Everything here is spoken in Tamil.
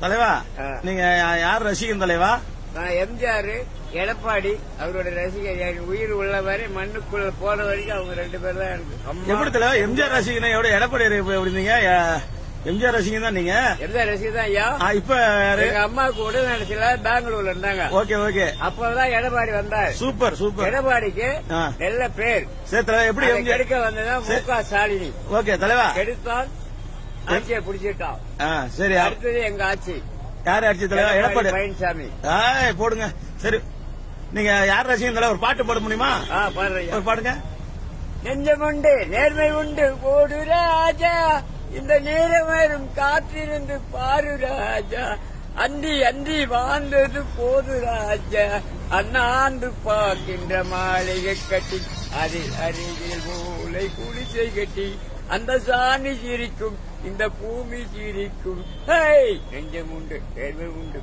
தலைவா, நீங்க யார் ரசிகன் தலைவா? நான் எம்ஜிஆர், எடப்பாடி அவரோட ரசிகர். என் உயிர் உள்ள வரை மண்ணுக்குள்ள போற வரைக்கும் அவங்க 2 பேர் தான் எனக்கு. எப்படி தலைவா எம்ஜிஆர் ரசிகன் எவ்வளவு எடப்பாடி எப்படிங்க? எம்ஜிஆர் ரசிகன் தான் நீங்க? எம்ஜிஆர் ரசிகர் தான் ஐயா. இப்ப எங்க அம்மாவுக்கு உடல் நினைச்சல பெங்களூர்ல இருந்தாங்க. Okay okay. அப்பதான் எடப்பாடி வந்தார். Super super. எடப்பாடிக்கு நல்ல பேர். சரி தலைவா, எப்படி கெடுக்க வந்ததான் முக ஸ்டாலினி. ஓகே தலைவா. கெடுத்தான் ஆட்சியை பிடிச்சிட்டான். சரி, அடுத்தது எங்க ஆட்சி. யாரு ஆட்சி தலைவா? எடப்பாடி பழனிசாமி. போடுங்க. சரி, நீங்க யார் ரசிகன் தலைவா? ஒரு பாட்டு பாட முடியுமா? பாடுறேன். ஒரு பாடுங்க. நெஞ்சம் உண்டு, நேர்மை உண்டு, போடு ராஜா, இந்த நேரம் வரும் காத்திருந்து பாரு ராஜா, அந்தி அந்தி வாழ்ந்தது போது ராஜா, அண்ணாந்து பார்க்கின்ற மாளிகை கட்டி, அதில் அருகில் மூளை குடிசை கட்டி, அந்த சாணி சிரிக்கும், இந்த பூமி சிரிக்கும். நெஞ்சம் உண்டு, நேர்மை உண்டு.